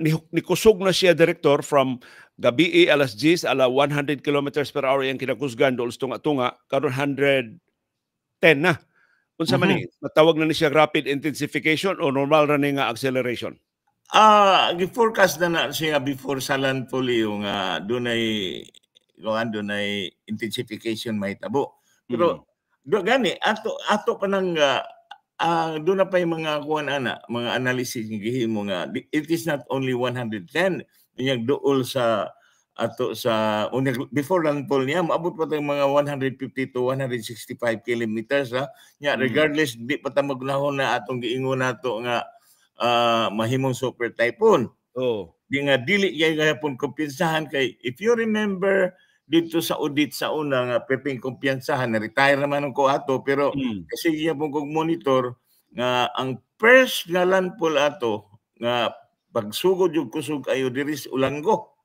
nikusog na siya direktor from gabi alas 10 ala 100 kilometers per hour yang kinakusgan doon tunga-tunga karon 110 na. Unsa man ni matawag na ni siya rapid intensification o normal ra ni nga acceleration? Gi-forecast na siya before sa landfall yung dunay intensification mahitabo. Pero gani ato pa nang doon na pa yung mga mga analysis ng gihimo nga it is not only 110 yung dool sa before landfall niya maabot pa tayong mga 150 to 165 kilometers regardless di pa ta magunahon na atong giingon nato nga mahimong super typhoon. Di nga dili kay gayapon kumpiyansahan kay if you remember dito sa audit sa una nga pepeng kumpiyansahan na retire naman ko ato pero kasi iya pong kog monitor nga ang first nga landfall ato nga pagsugod yung kusog ayo diri sa Ulango.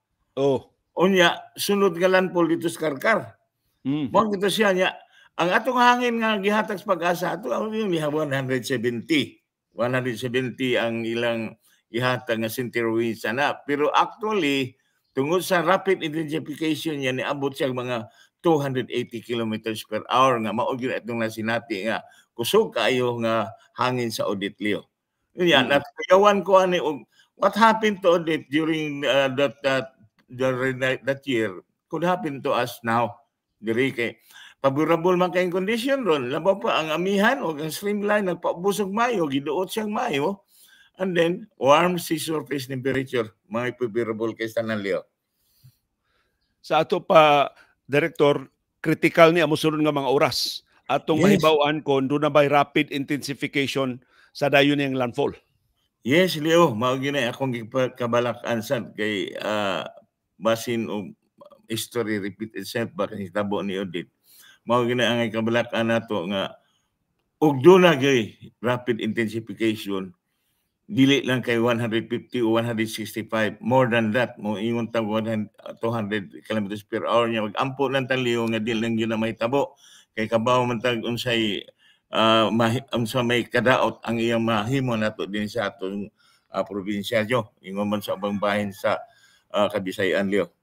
Unya sunod nga landfall dito sa Karkar. Mo kita siya nya ang atong hangin nga gihatag sa Pag-asa ato yung 170 ang ilang ihatag nga center winds na pero actually tungod sa rapid intensification niya niabot siya mga 280 kilometers per hour nga mao gyud atong nasinati nga kusog kaayo nga hangin sa audit Leo. Yan natayawan ko ani what happened to audit during that year could happen to us now. Diri kay favorable man kayong condition ron labaw pa ang amihan o ang streamline nagpabusog mayo giduot siyang mayo and then warm sea surface temperature may favorable kay tanan Leo. Sa ato pa Director, critical ni amo sunod nga mga oras atong mahibaw-an kon doon na bay rapid intensification sa dayon niyang landfall. Yes Leo, mao gyud akong kabalak-an sad kay basin og history repeat itself ba kasi tabo ni audit. Mao gyud ang kabalak-an nato nga og doon na gay rapid intensification dili lang kay 150 o 165 more than that mo ingon tag 200 kilometers per hour nya mag-ampo lang tang Leo nga dili lang gyud na mahitabo kay kabaw man tag unsay may kadaot ang iyang mahimo nato din sa atong probinsya jo ingon man sa ubang bahin sa Kabisayan Leo.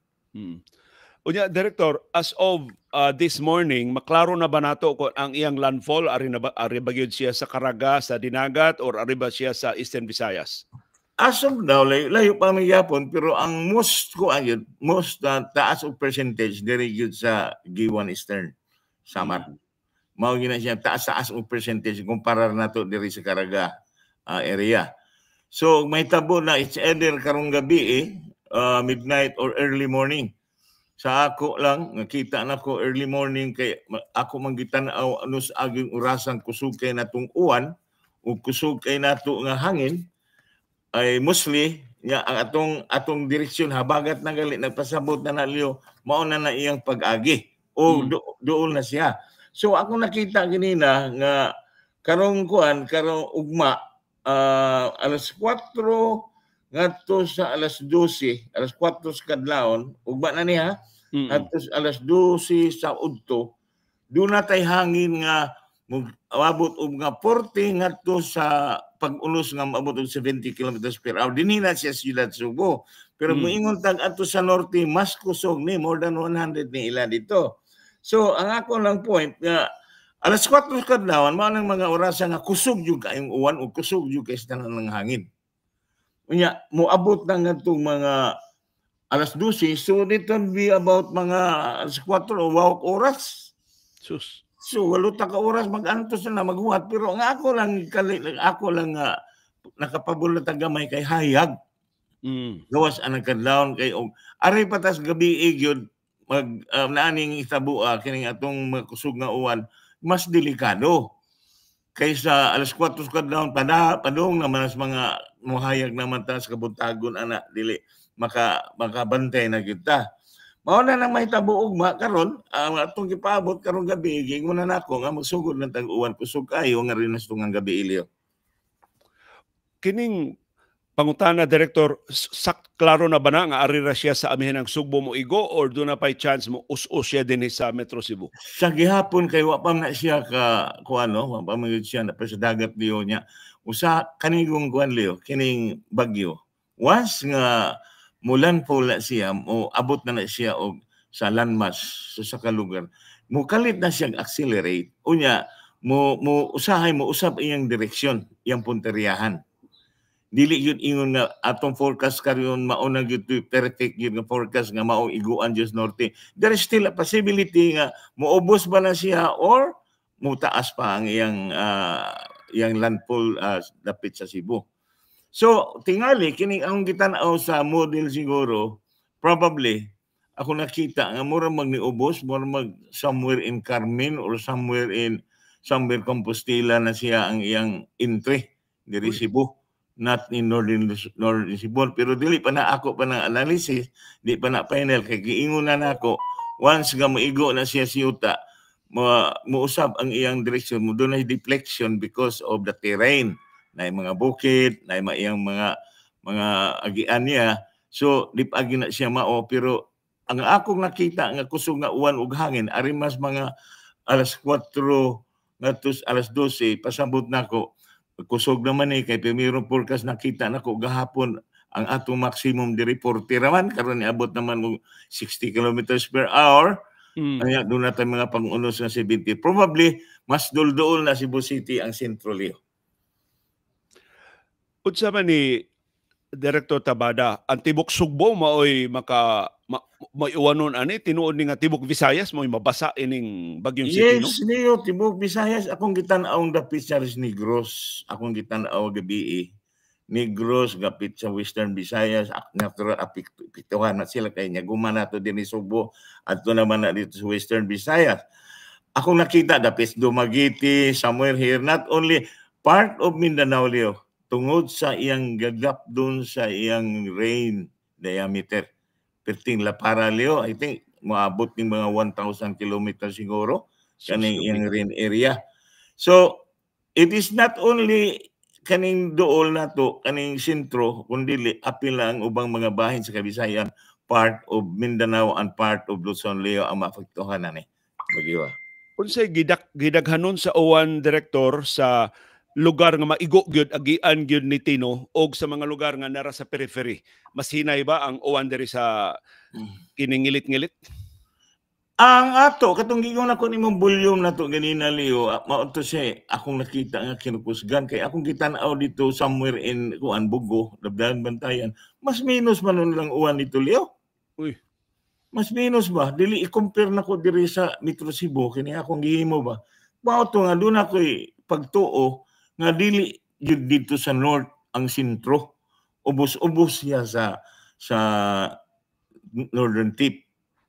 Unya Director, as of this morning, maklaro na ba nato kung ang iyang landfall ari ba gyud siya sa Caraga, sa Dinagat or ari ba siya sa Eastern Visayas? As of now, layo pa may yapon pero ang most taas og percentage diri gyud sa Giwan Eastern Samar. Mao gyud siya taas og percentage kumpara nato diri sa Caraga area. So may tabo na it's either karong gabi midnight or early morning. Sa ako lang nakita nako early morning kay ako mangitan-aw ano sa aging orasang kusog kay natong uwan ug kusog kay nato nga hangin ay mostly nga ang atong direksyon habagat na gali nagpasabot na Leo mao na iyang pag-agi o doon na siya. So ako nakita ganina nga karong ugma alas 4 ngadto sa alas 12, alas 4 sa kadlawon, ugba na niya, ngadto sa alas 12 sa udto, doon na tay hangin nga abot og nga 40 ngadto sa pag-unos nga maabot og 70 kilometers per hour. Dinhi na siya siyudad Subo. Pero moingon tag adto sa norte mas kusog ni more than 100 ni ila dito. So ang ako lang point nga alas 4 sa kadlawon mao nang mga oras nga kusog jud kayong uwan o kusog jud kay sa tanan ng hangin. Unya, moabot na nga itong mga alas 12, so dito be about mga alas 4 o oras. So, walo ka oras mag-antos na maghuhat. Pero nga ako lang nakapabula tagamay kay hayag. Gawas ang nagkadlaon kay aray patas gabi yun naaning itabua kining atong makusog nga uwan mas delikado. Kaysa alas 4 kadlawon padong naman as mga mohayag naman ta sa kabuntagon ana dili makabantay na kita. Mao na nang mahitabo ugma karon atong gipaabot karong gabi gingon na nako nga magsugod ng tag-uwan kusog kayo nga rin nas tungang gabi Leo. Kining pangutana Director, klaro na ba na nga ari ra siya sa amihan ng Sugbo mo igo or do na pay chance mo us-us siya din sa Metro Cebu? Sa gihapon kay wa pa na siya wa pa man siya na sa dagat Leo niya. Usa kanigong kuan Leo, kining bagyo Once nga mulandfall na siya o abot na siya og sa landmass sa kalugar, mukalit na siyang accelerate unya mo usahay mo usab iyang direksyon iyang punteriyahan. Dili yun ingon nga atong forecast karon mao na gyud perfect yun nga forecast nga mao iguan Diyos Norte. There is still a possibility nga moubos ba na siya or mutaas pa ang iyang landfall dapit sa Cebu. So tingali kini ang gitan-aw sa model siguro probably ako nakita nga mura magniubos, mura mag somewhere in Carmen or somewhere Compostela na siya ang iyang entry diri Cebu, not in northern Cebu. Pero dili pa na ako pa na analysis, di pa na final kay giingon na nako once nga maigo na siya siyuta, mousab ang iyang direksyon mo doon ay deflection because of the terrain na mga bukid, na iyang mga agian niya. So di pa na siya mao pero ang akong nakita nga kusog nga uwan ug hangin ari mas mga alas 4 ngadto alas 12 pasabot nako kusog naman kay mayroong forecast nakita nako gahapon ang atong maximum diri 40 raman karon niabot naman mo 60 kilometers per hour. Kaya doon natin mga pang-unos na 70. Probably mas duldool na Cebu City ang sentro, Leo. Unsa man ni Director Tabada, ang tibok Sugbo maoy maiwanon ani tinuod ni nga tibok Visayas maoy mabasa ining bagyong Sitino? Yes, Leo, tibok Visayas akong gitan-aw dapit sa Negros, akong gitan-aw gabi Negros gapit sa Western Visayas, natural apiktuhan na sila kay nya gumana to dinhi Sugbo adto naman na dito sa Western Visayas. Akong nakita dapit Dumaguete, somewhere here, not only part of Mindanao, Leo, tungod sa iyang gagap doon sa iyang rain diameter. Perting La Para, Leo, I think maabot ng mga 1,000 kilometers siguro kaning iyang rain area. So, it is not only kaning dool na to, kaning sentro, kundi apil lang ubang mga bahin sa Kabisayan, part of Mindanao and part of Luzon, Leo, ang maapektuhan na ni. Magiwa. Unsay gidaghanon sa uwan, Director, sa lugar nga maigo gyud agian gyud ni Tino og sa mga lugar nga nara sa periphery, mas hinay ba ang uwan diri sa kiningilit-ngilit? Ang ato katong giingon ako nimong volume na to ganina, Leo, mao to siya akong nakita nga kinukusgan kay akong gitan-aw dito somewhere in Bugo, Labdan, Bantayan. Mas minus man lang uwan dito, Leo. Uy. Mas minus ba? Dili i-compare nako diri sa Metro Cebu kini akong gihimo ba. Mao to nga doon ako'y pagtuo nga dili yun dito sa north ang sentro. Ubos-ubos siya sa northern tip.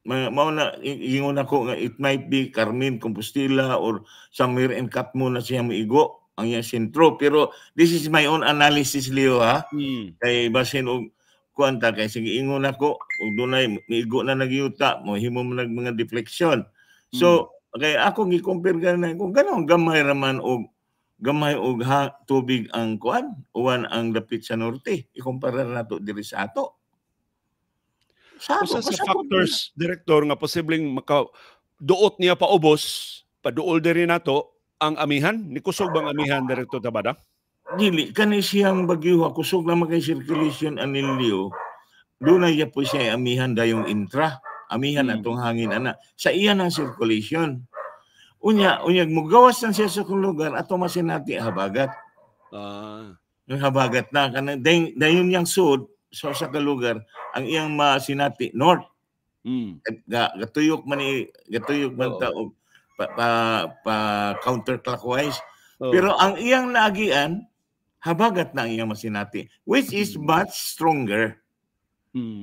Mao na ingon ako nga it might be Carmen, Compostela or somewhere in Catmo na siya maigo ang iyang sentro. Pero this is my own analysis, Leo, ha? Kay basin og kuanta kay sige ingon ako ug dunay miigo na nagyuta mohimo mo nag mga deflection. So kay ako gi-compare ganay kung ganon gamay raman og tubig ang uwan ang dapit sa norte, ikumpara nato diri sa ato. Sa factors, Director, nga posibleng makaduot niya paubos, paduol diri nato ang amihan, ni kusog bang amihan, Director Tabada? Dili kani siyang bagyo kusog na magay circulation anil Leo. Doon na po siya amihan dayong intra, amihan atong hangin ana. Sa iyan ang circulation. Unyag mugawas na siya sa kung lugar ato masinati habagat. Yung habagat na kana dayon yang sud sa kalugar ang iyang masinati north. Gatuyok man ta og pa counterclockwise. Pero ang iyang naagian habagat na ang iyang masinati, which is much stronger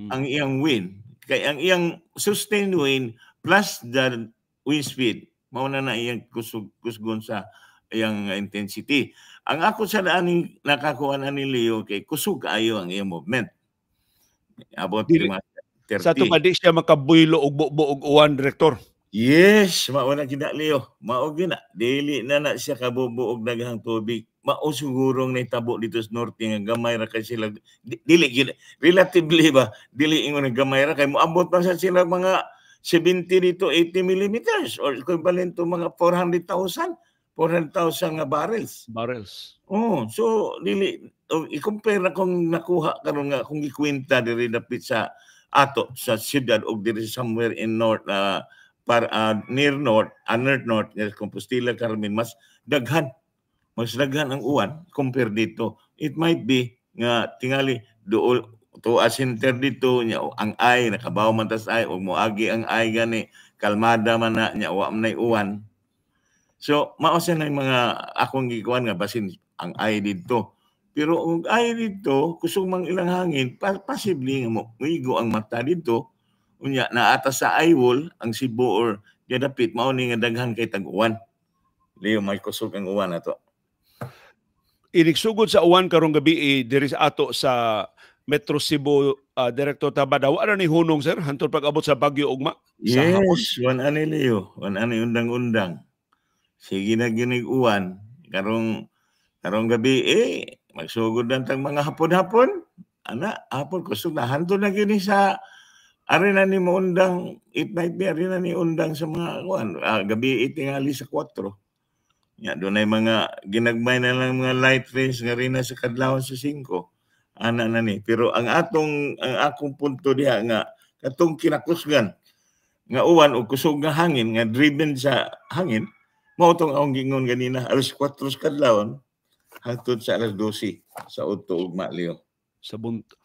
ang iyang wind. Kaya ang iyang sustained wind plus the wind speed mao na iyang kusgon sa iyang intensity. Ang ako sa daan nakakuha na ni Leo kay kusog kaayo ang iyang movement. About 30. Sa tupadi siya makabuylo og buog uwan, Director. Yes, mao na gina, Leo. Mao gina. Dili na siya kabubuog daghang tubig. Mao sigurong naitabo dito sa norte nga gamay ra kay sila. Dili gina. Relatively ba? Dili ingon nga gamay ra kay moabot pa sa sila mga 70 dito 80 millimeters or equivalent to mga 400,000 nga barrels. Barrels. Oh, so dili i-compare akong nakuha karon nga kung ikwenta diri dapit sa ato sa siyudad og diri somewhere in north near north, north Compostela, Carmen, mas daghan ang uwan compare dito. It might be nga tingali dool to a center dito nya ang ay nakabaw man tas ay og moagi ang ay gani kalmada man na nya wa man uwan. So mao sa na mga akong gikuan nga basin ang ay dito. Pero ang ay dito kusog mang ilang hangin possibly nga muigo ang mata dito unya naata sa eye wall ang Cebu or dapit mao ni nga daghan kay tag-uwan. Leo may kusog ang uwan ato. Inigsugod sa uwan karong gabi diri sa ato sa Metro Cebu, Director Tabada, wala ni hunong sir hantod pag-abot sa Bagyo ugma sa hapon. Yes, wan ani Leo, wan ani undang-undang. Sige na ginig uwan karong gabi magsugod lang tang mga hapon-hapon. Ana, hapon kusog na hantod na gini sa arena ni mo undang, it might be arena ni undang sa mga uwan. Gabi tingali sa 4. Ya, doon ay mga ginagmay na lang mga light rays nga rin sa kadlawon sa 5. Ana na ni. Pero ang akong punto diha nga katong kinakusgan nga uwan o kusog nga hangin nga driven sa hangin mao tong akong gingon ganina alas 4 sa kadlawon hangtod sa alas 12 sa udto ugma Leo. Sa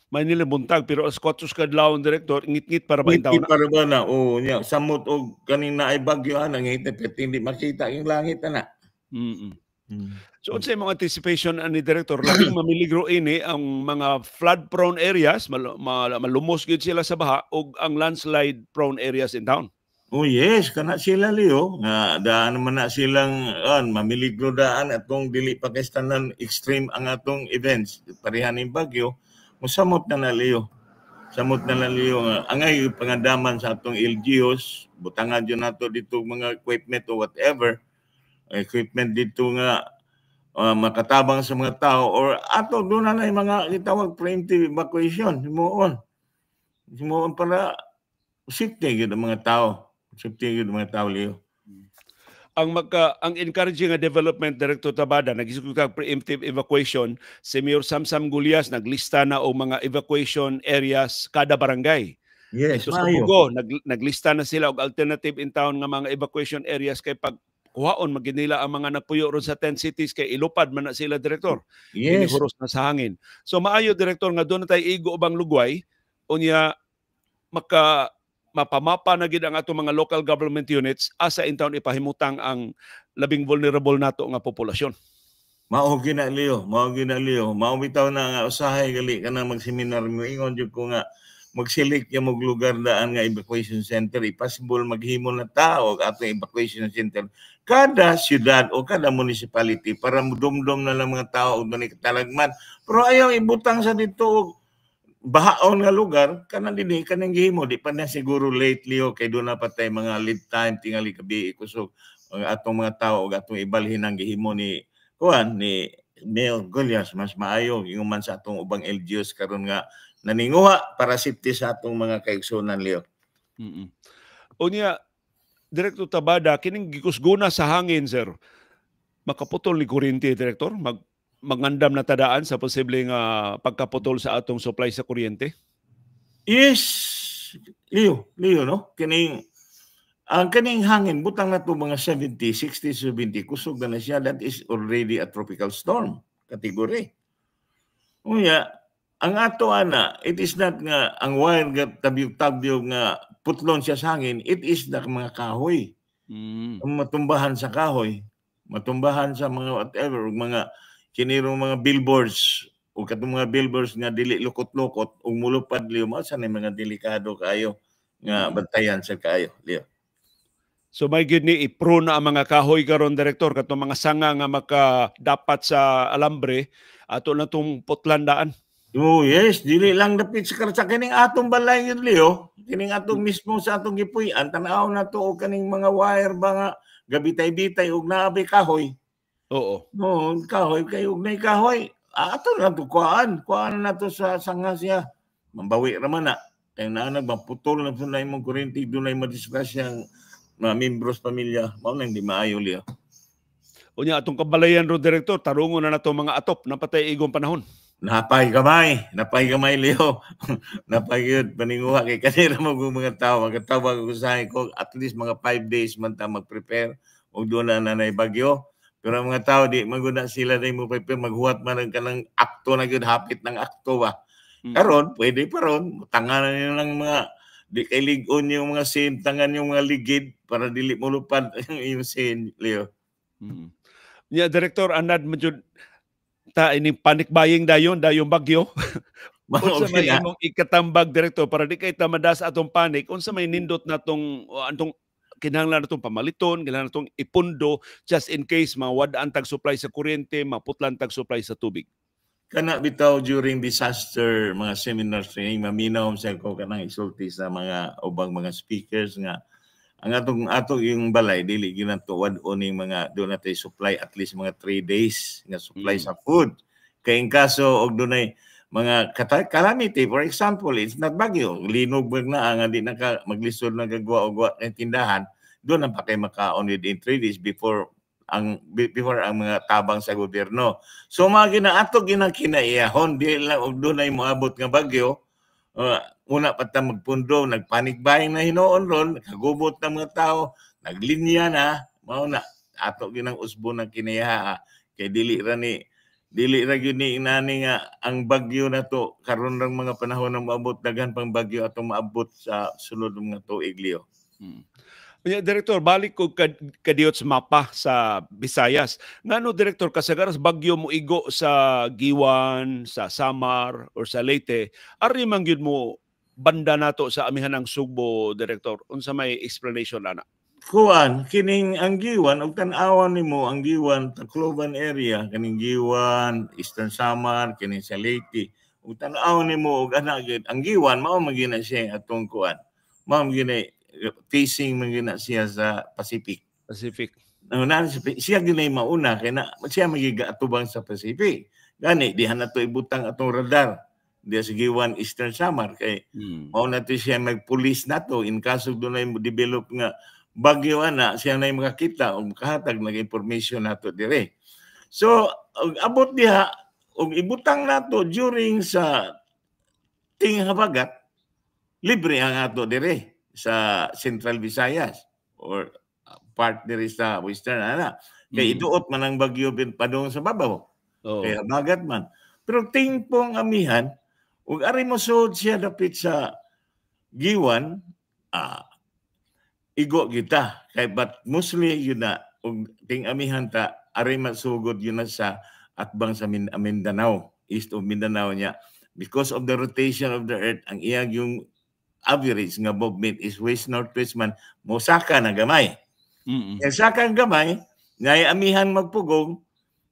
may nila buntag pero alas 4 sa kadlawon, Director, ngit-ngit para ba intaw na? Para ba na? O nya samot og kanina ay bagyo ana ngit hindi makita yung langit ana. So unsay mga anticipation ani Director labing mamiligro ini ang mga flood prone areas malumos gyud sila sa baha ug ang landslide prone areas in town. Oh yes, kana sila Leo nga daan man na silang mamiligro daan atong dili pa kay tanan extreme ang atong events pareha ning bagyo mosamot na Leo. Samot na Leo nga angay pangadaman sa atong LGUs butangan jud nato dito mga equipment o whatever equipment dito nga makatabang sa mga tao or ato doon na mga gitawag preemptive evacuation himuon para safety gyud ang mga tao Leo. Ang encouraging nga development, Director Tabada, nagisugod kag preemptive evacuation, si Mayor Samsam Gulyas naglista na og mga evacuation areas kada barangay. Yes, ito sa Bugo, naglista na sila og alternative in town nga mga evacuation areas kay pag kuhaon maginila ang mga napuyo ron sa 10 cities kay ilupad man na sila, Director. Yes. Inihuros na sa hangin. So maayo, Director, nga doon na tayo igo ubang lugway unya mapamapa na gid ang ato mga local government units asa in town ipahimutang ang labing vulnerable nato nga populasyon. Mao gina Leo, mao bitaw na nga usahay gali kana magseminar mo ingon jud ko nga mag-select ya mog lugar daan nga evacuation center possible maghimo na tao ato evacuation center kada syudad o kada municipality para mudumdum na lang mga tao og dani katalagman pero ayaw ibutang sa dito bahaon nga lugar kana dinhi kanang gihimo di pa na siguro lately kay do na patay mga lead time tingali gabi kusog ang atong mga tao og atong ibalhin ang gihimo ni Mayor Gulyas mas maayo ingon sa atong ubang LGUs karon nga naninguha para safety sa atong mga kaigsunan Leo. Unya, Director Tabada, kining gikusguna sa hangin, sir, makaputol ni kuryente, Director? Magandam na tadaan sa posibleng pagkaputol sa atong supply sa kuryente? Yes, Leo, no? Ang kaning hangin, butang na ito mga 70, 60, 70, kusog na siya. That is already a tropical storm category. Unya, ang ato ana, it is not nga ang wire nga tabyog-tabyog nga putlon siya sa hangin, it is the mga kahoy. Matumbahan sa kahoy, matumbahan sa mga whatever, mga kinirong mga billboards, o katong mga billboards nga dili lukot-lukot, o mulupad Leo, sa mga delikado kayo nga bantayan sa kayo Leo. So may gid ni i-pro na ang mga kahoy karon, Director, katong mga sanga nga makadapat sa alambre ato na tong putlandaan. Oh yes, dili lang dapit sa kining atong balay yun Leo, kining atong mismo sa atong gipuy-an tan-aw na to og kaning mga wire ba nga gabitay-bitay og naabay kahoy. Oo. No, kahoy kay og nay kahoy. Ato na to kuan na to sa sanga siya. Mambawi ra man na. Kay naa nagputol na sa imong kuryente dunay madisgrasyang mga membros pamilya, mao nang di maayo Leo. Unya atong kabalayan ro, Director, tarungon na nato mga atop napatay igong panahon. Napay gamay Leo. Napay yun paninguha kay kanila mo mga tao magtawag ko sa ko at least mga 5 days man ta mag-prepare og doon na nanay bagyo. Pero ang mga tao di maguna sila na mo prepare maghuwat man ang kanang akto na gyud hapit ng akto ba. Karon pwede pa ron tanganan niyo lang mga di kay ligon yung mga sin tangan yung mga ligid para dili mo lupad yung sin Leo. Yeah, Director anad mo jud ta ini panic buying dayon bagyo. Unsa may imong ikatambag Director para di kay ta madas atong panic unsa may nindot natong antong kinahanglan natong pamaliton, kinahanglan natong ipundo just in case mawad-an tag supply sa kuryente, maputlan tag supply sa tubig. Kana bitaw during disaster mga seminars training maminaw sa ko kanang isulti sa mga ubang mga speakers nga ang atong yung balay dili ginatuwad oning mga do natay supply at least mga 3 days nga supply sa food kay in kaso og dunay mga calamity for example it's not bagyo linog na nga di naka maglisod na gagwa og tindahan doon ang pakay makaon within 3 days before ang mga tabang sa gobyerno. So mga ginaato ginakinaiahon di lang og dunay moabot nga bagyo. Una pa ta magpundo, nagpanic buying na hinuon ron, nakagubot na mga tao, naglinya na, mao na ato ginang usbo ng kinaiha kay dili ra gyud ni inani nga ang bagyo na to karon rang mga panahon ng maabot daghan pang bagyo atong maabot sa sulod mga tuig Leo. Direktor, balik ko kadiyot sa mapa sa Visayas. Ngano, Direktor, kasagaras bagyo mo igo sa Giwan, sa Samar, or sa Leyte, ari man gyud mo banda nato sa amihan ng Sugbo, Direktor? Unsa may explanation ana? Kuan, kining ang Giwan, og tan-awan nimo ang Giwan, Tacloban area, kining Giwan, Eastern Samar, kining sa Leyte, og tan-awan nimo og ana gyud ang Giwan mao magina siya atong kuan. Mao magina facing man gina siya sa Pacific. Siya ginay mauna kay na siya magiga atubang sa Pacific. Gani diha na to ibutang atong radar. Diya sa Giwan Eastern Samar kay mao na to siya magpulis nato in kaso dunay mo develop nga bagyo ana siya na makakita og makahatag ng information nato dire. So abot diha og ibutang nato during sa tinghabagat libre ang ato dire sa Central Visayas or part diri sa Western ana kay iduot man ang bagyo padung sa babaw kay habagat man pero tingpong amihan ug ari mo sud siya dapit sa Giwan igo kita kay but mostly yun na ug ting amihan ta ari masugod yun na sa atbang sa Mindanao east of Mindanao niya because of the rotation of the earth ang iyang yung average nga movement is west-northwest man, mosaka na gamay. Kaya saka ang gamay, ngay amihan magpugong,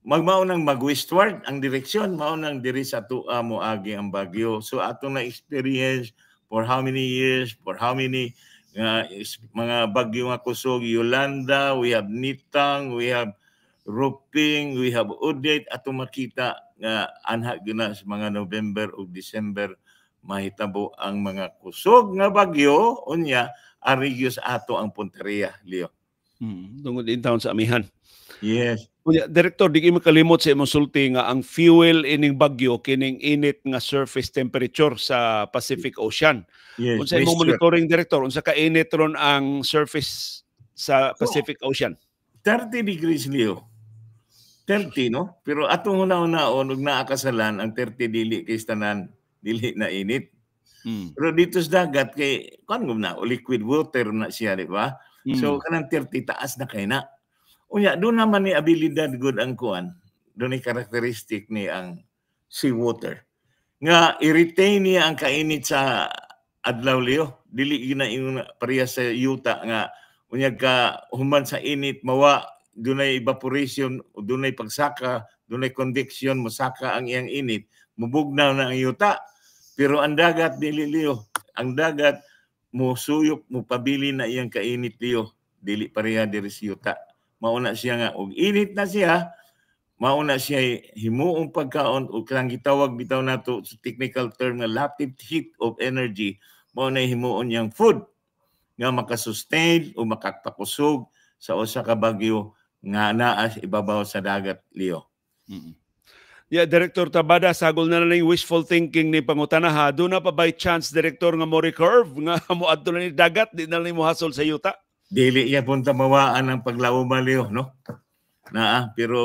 magmaunang mag-westward ang direksyon, maunang diri sa tua mo agi ang bagyo. So atong na-experience for how many years, for how many mga bagyo nga kusog, Yolanda, we have Nitang, we have Ruping, we have Odette, atong makita nga anha gina sa mga November o December mahitabo ang mga kusog nga bagyo unya arigyos ato ang punteriya Leo. Tungod in town sa amihan. Yes. Unya, Direktor, di kayo makalimot sa imong sulti nga ang fuel ining bagyo kining init nga surface temperature sa Pacific Ocean. Yes. Unsa imong monitoring, Direktor? Unsa ka init ron ang surface sa Pacific Ocean? 30 degrees Leo. 30 no? Pero atong una-unaon ug naakasalan ang 30 dili kay tanan dili na init. Pero dito sa dagat kay kuan na liquid water na siya di ba? So kanang 30 taas na kay na. Unya doon naman ni abilidad good ang kuan. Doon ni characteristic ni ang seawater. Nga i-retain niya ang kainit sa adlaw Leo. Dili gina pareha sa yuta nga unya ka human sa init mawa dunay evaporation, dunay pagsaka, dunay convection, mosaka ang iyang init, mubugnaw na ang yuta. Pero ang dagat dili Leo, ang dagat mo suyop mo pabili na iyang kainit Leo, dili pareha diri sa yuta. Mauna siya nga og init na siya, mauna siya himuong pagkaon o kanang gitawag bitaw nato sa technical term nga latent heat of energy, mauna himuon yang food nga makasustain o makakakusog sa usa ka bagyo nga naa ibabaw sa dagat Leo. Yeah, Director Tabada, sagol na lang yung wishful thinking ni pangutana ha. Doon na pa by chance, Director, nga mo recurve, nga mo adto na ni dagat, di na lang mo hasol sa yuta? Dili ya punta mawaan ang paglawo baliw, no? Pero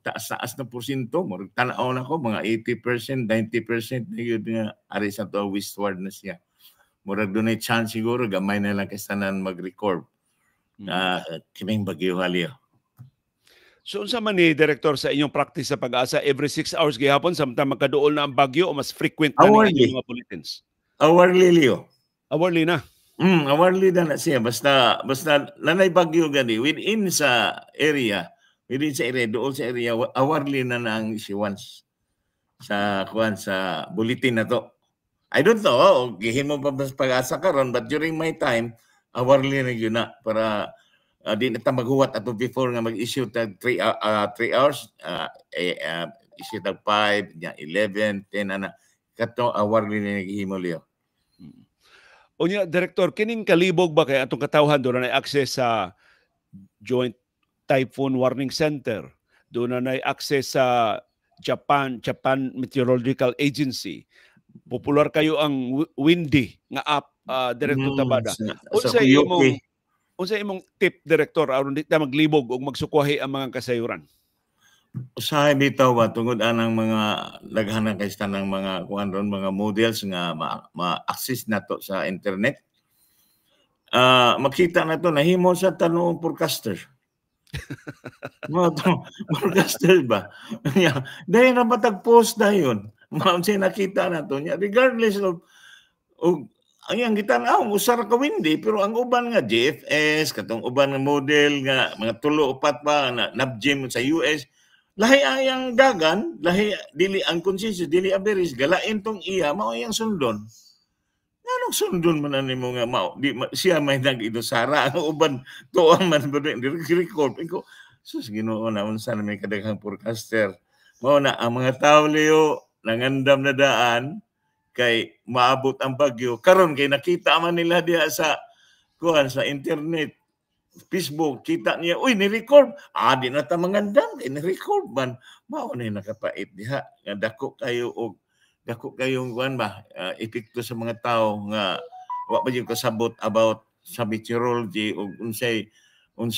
taas-taas na porsyento, tanaw na ko, mga 80%, 90% na yun nga, ari sa to, westward na siya. Murag doon ay chance siguro, gamay na lang kasanan mag-record. Kiming bagyo haliyo. So unsa man ni Director sa inyong practice sa pag-asa, every 6 hours gihapon samtang magkaduol na ang bagyo o mas frequent na Hourly. ni mga bulletins? Hourly, Leo. Hourly na? Hourly na siya. Basta nanay bagyo gani, within sa area, dool sa area, hourly na ang issuance sa bulletin na to. I don't know, gihin mo pa pag-asa karon, but during my time, hourly na yun na para di na ta maghuwat ato before nga mag-issue tag 3 hours, issue tag 5, 11, 10 ana kato hourly na naghimo liyo. Unya, Director, kining kalibog ba kay atong katawhan doon na access sa Joint Typhoon Warning Center, doon na access sa Japan Meteorological Agency. Popular kayo ang windy nga app, Director Tabada. Unsa imong tip, Director, aron di ta maglibog o magsukwahi ang mga kasayuran? Usahay bitaw ba tungod anang mga daghanan kay tanang mga kuan ron, mga models nga ma-access nato sa internet. Makita na to nahimo sa tanong forecaster. Forecaster ba? Dahil na batag post dayon. Maunsa nakita na to niya regardless of ang gitan-aw usar ka windy, pero ang uban nga GFS katong uban nga model nga mga 3-4 pa na nabjim sa US, lahi ayang dagan, lahi dili ang consensus, dili average, galain tong iya mao yang sundon. Anong sundon man nimo nga mao siya may nag-idusara ang uban tuang man record ko sus Ginoo na unsa na may kadaghang forecaster. Mao na ang mga tawo liyo nangandam na daan kay maabot ang bagyo karon kay nakita man nila diha sa sa internet, Facebook, kita niya ni-record di na ta mangandam kay ni-record man mao na nakapait diha nga dako kayong epekto sa mga tao nga wa pa yung kasabot about sa meteorology o unsay kon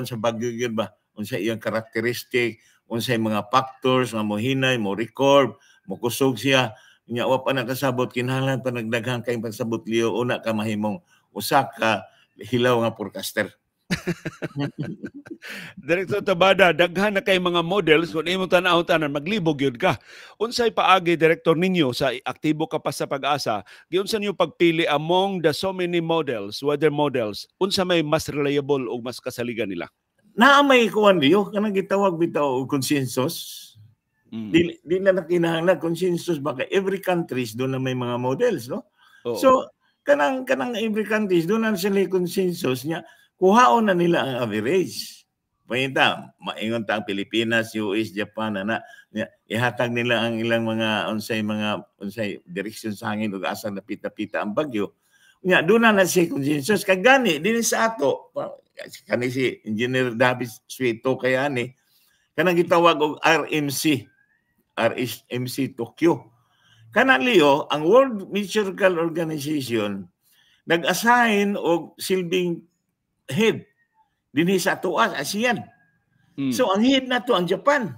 sa bagyo gyud ba, unsay iyang karakteristik, unsay mga factors nga mohinay, mo record, mo kusog siya. Nya wa pa nakasabot, kinahanglan pa nagdaghang kay pagsabot liyo, una ka mahimong usa ka hilaw nga forecaster. Director Tabada, daghan na kay mga models kung imong tan-aw-tanan maglibog yun ka. Unsay paagi, Director, ninyo sa aktibo ka pa sa pag-asa, giunsa niyo pagpili among the so many models, weather models, unsa may mas reliable o mas kasaligan nila? May kuwan diyo kanang gitawag bitaw og consensus. Di na kinahanglan consensus ba kay every countries doon na may mga models, no? Oo. So kanang every countries doon na sila consensus niya, kuhaon na nila ang average. Payta maingon ta ang Pilipinas, US, Japan ihatag nila ang ilang mga unsay direksyon sa hangin ug asa napita-pita ang bagyo. Nya doon na siya consensus kag gani dinhi sa ato kani si Engineer David Sueto kaya ni kanang gitawag og RMC Tokyo. Kana liyo ang World Meteorological Organization nag-assign og silbing head dinhi sa tuas ASEAN. So ang head nato ang Japan.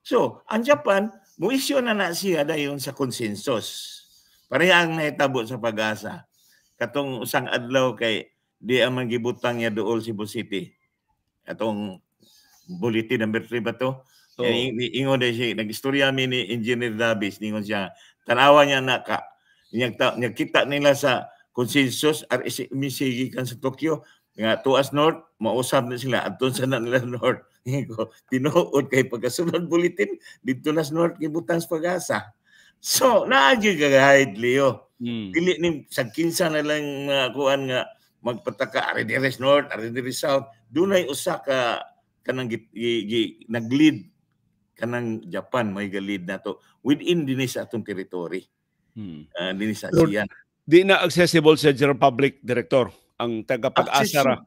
So ang Japan mo-issue na siya dayon sa consensus. Parehang nahitabo sa pag-asa. Katong usang adlaw kay di ang magibutang niya dool Cebu City. Atong bulletin number 3 ba to? Ingon din siya, nag-istorya ni Engineer Davis, ingon siya, tanawa niya kita nila sa consensus, RSMC kan sa Tokyo, nga tuas North, mausap na sila, atun sa na nila North. Tinuod kay pagkasunod bulletin, dito na North, kibutang sa pag-asa. So, naadyo kagahid, Leo. Dili ni sa kinsa na lang kuan nga magpataka ari diri North, ari diri South, dunay usa ka kanang nag-lead kanang Japan may galid nato within dinhi sa atong territory. Dinhi sa ASEAN. Di na accessible sa general public, Director, ang taga-pag-asa ra.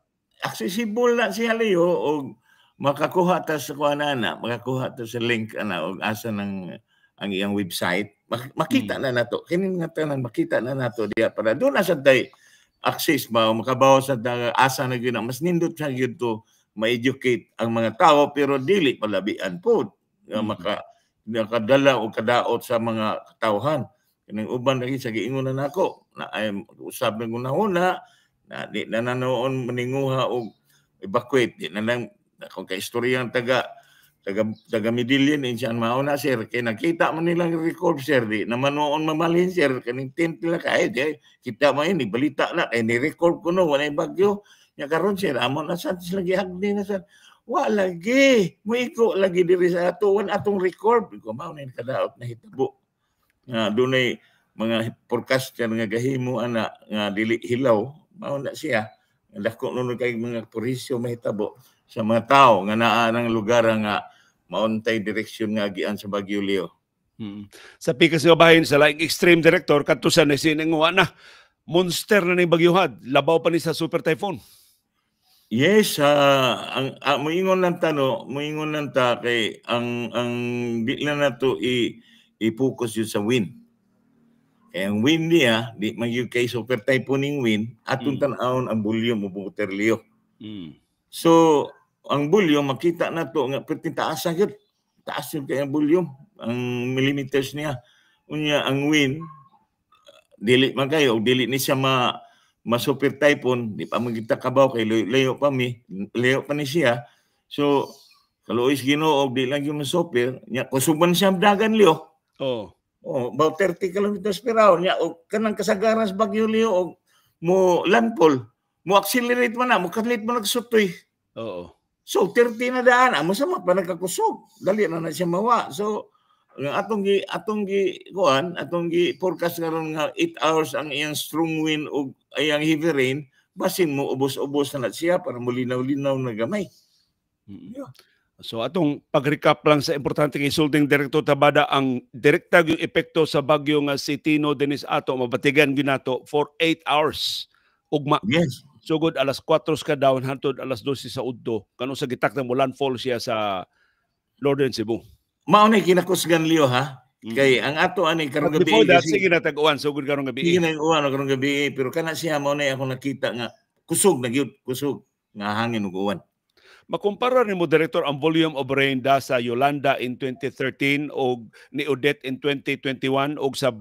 Accessible na siya Leo og makakuha ta sa kuha na, makakuha ta sa link o asa ng ang iyang website, makita na nato. Kini nga tanan makita na nato diya para doon na sa day access ba makabaw sa asa na gyud mas nindot sa gyud to ma-educate ang mga tao pero dili palabian po nakadala o kadaot sa mga katawhan. Kining uban lagi sa giingon na nako na ay usab ng una na di na nanoon maninguha og evacuate di na lang kung kaistorya ang taga Midillion insan mao na sir kay nakita man nilang record sir di na manoon mamalhin sir kaning tent nila kahit kita mo ini balita na kay ni record ko no walay bagyo nya karon sir amo na sa lagi hagdi na sir wa lagi mo iko lagi diri sa ato atong record ko mao na kadaot na hitabo dunay mga forecaster nga gahimo ana nga dili hilaw mao na siya dako nuno kay mga purisyo mahitabo sa mga tao nga naa ng lugar nga mauntay direksyon nga agian sa Baguio Leo. Sa pikas nga bahin sa laing extreme director katusan na sininguha na monster na ning bagyuhad labaw pa ni sa super typhoon. Yes, ang moingon lang moingon lang ta kay ang di lang nato i-focus yun sa wind. Kaya ang wind niya, di magyud kay super typhooning wind, atong tan-awon ang volume of water Leo. So, ang volume makita nato nga perti taas gyud. Taas yun kay ang volume, ang millimeters niya. Unya ang wind dili man kayo, dili ni siya ma-super typhoon, di pa magita kabaw kay layo pa ni siya. So, kaluoy Ginoo di lang yung super, nya kusuban siya dagan Leo. About 30 kilometers per hour nya og kanang kasagaran sa Baguio Leo og mo landfall, mo accelerate man na, mo kalit mo nagsutoy. So 30 na daan, amo sa pa nagkakusog. Dali na siya mawa. So atong gi forecast karon nga 8 hours ang iyang strong wind ug iyang heavy rain, basin mo ubos-ubos na siya para mulinaw-linaw na gamay. So atong pag-recap lang sa importante kay Sulting Direktor Tabada ang direkta yung epekto sa bagyo nga si Tino Dennis ato mabatigan ginato for 8 hours ugma. Yes. Sugod alas 4 ka daw hantod alas 12 sa udto kanu sa gitak mo landfall siya sa Northern Cebu. Mao na kinakusgan Leo ha. Kay ang ato ani karong gabi before that sige na tag-uwan sugod karong gabi. Sige na uwan karong gabi pero kana siya mao na ako nakita nga kusog na gyud kusog nga hangin ug uwan. Makumpara ni mo Director ang volume of rain da sa Yolanda in 2013 o ni Odette in 2021 o sa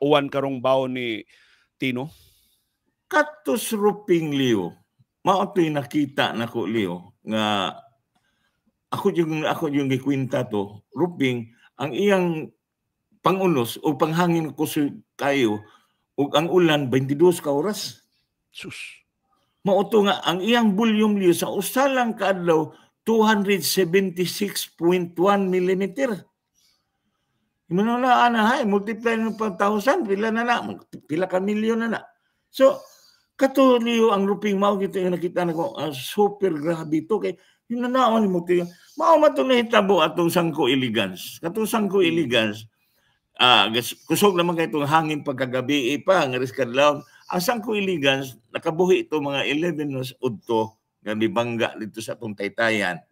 uwan karong bawo ni Tino? Katos ruping Leo. Mao to'y nakita nako Leo nga ako yung gikwenta to ruping ang iyang pangunos o panghangin kusog kayo ug ang ulan 22 ka oras. Sus. Mauto nga ang iyang volume Leo sa usa lang ka adlaw 276.1 mm. Imano na ana multiply ng 1,000 pila ka milyon na. So kato Leo ang ruping mao gito yung nakita nako super grabe to kay hinanaon mo to mao man to nahitabo atong Sangko Elegance. Katong Sangko Elegance kusog naman kay itong hangin pagkagabi pa nga riskadlaw. Ang Sangko Elegance nakabuhi ito mga 11 nos udto nga bangga dito sa atong Taytayan.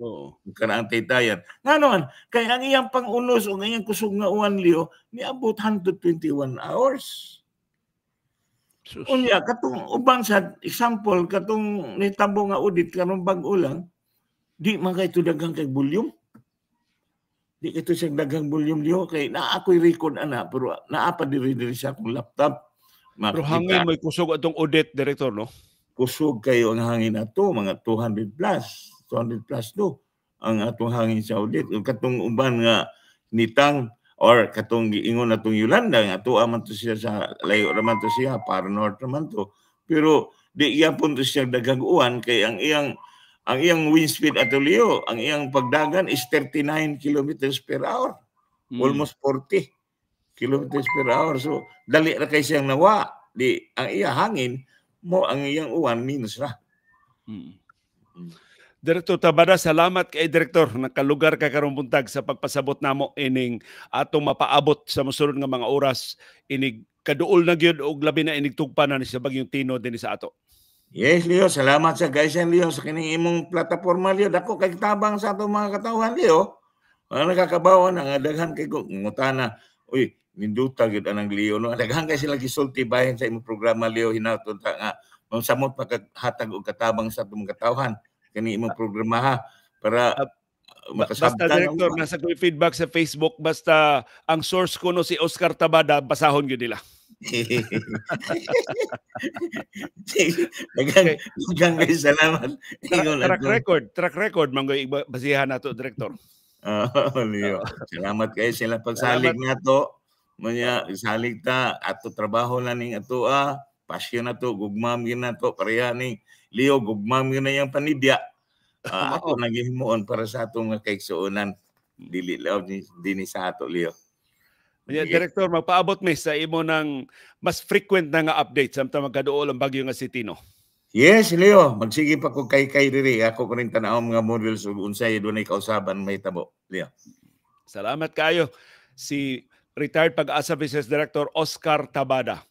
Karaang Taytayan. Nganoon kay ang iyang pangunos o ang iyang kusog nga uwan Leo niabot 121 hours. Unya katong ubang sa example katong nitabo nga audit karong bag-o lang di man kay daghang kay volume. Di ito siya daghang volume Leo kay naa ako'y record ana pero naa pa diri sa akong laptop. Pero hangin may kusog atong Odette Director no? Kusog kayo ang hangin ato mga 200 plus do ang atong hangin sa Odette. Katong uban nga nitang or katong giingon atong Yolanda nga ato man to siya sa layo naman to siya para north naman to. Pero di gyapon to siya daghang uwan kay ang iyang wind speed ato Leo, ang iyang pagdagan is 39 kilometers per hour. Almost 40 kilometers per hour. So dali ra kay siyang nawa. Di ang iyang hangin mo ang iyang uwan minus ra. Direktor Tabada, salamat kay Direktor. Nakalugar ka karong buntag sa pagpasabot namo ining atong mapaabot sa mosunod nga mga oras inig kaduol na gyud og labi na inig tugpa na ni sa bagyong Tino dinhi sa ato. Yes, Leo. Salamat sa guys and Leo sa kining imong plataporma, Leo. Dako kay tabang sa atong mga katawhan, Leo. Nakakabawa na nga daghan kay ko ngutana. Uy, ninduta gyud anang Leo no. Daghan kay sila gisulti bahin sa imong programa, Leo. Hinatud ta nga mong samot paghatag og katabang sa atong mga katawhan kani imong programa ha para Basta makasabtan Director, nasa ko feedback sa Facebook, basta ang source ko no si Oscar Tabada, basahon gyud nila. Daghang Okay. kay salamat. Ingon Track record manggoy basihan nato, Director. Leo. Salamat kayo sila Salamat. pagsalig nato. Manya salig ta ato trabaho na ning ato pasyon nato gugmam gyud nato pareha ni Leo gugmam gyud na yang panidya. Ato naghimuon para sa atong kaigsuonan dili law dinhi sa ato, Leo. Director, magpaabot mi sa imo ng mas frequent na nga update samtang magkaduol ang bagyo nga si Tino. Yes, Leo. Magsige pa ko kay diri. Ako pa rin tanaw mga models ug unsay dunay kausaban may tabo, Leo. Salamat kayo. Si retired Pag-asa Business Director Oscar Tabada.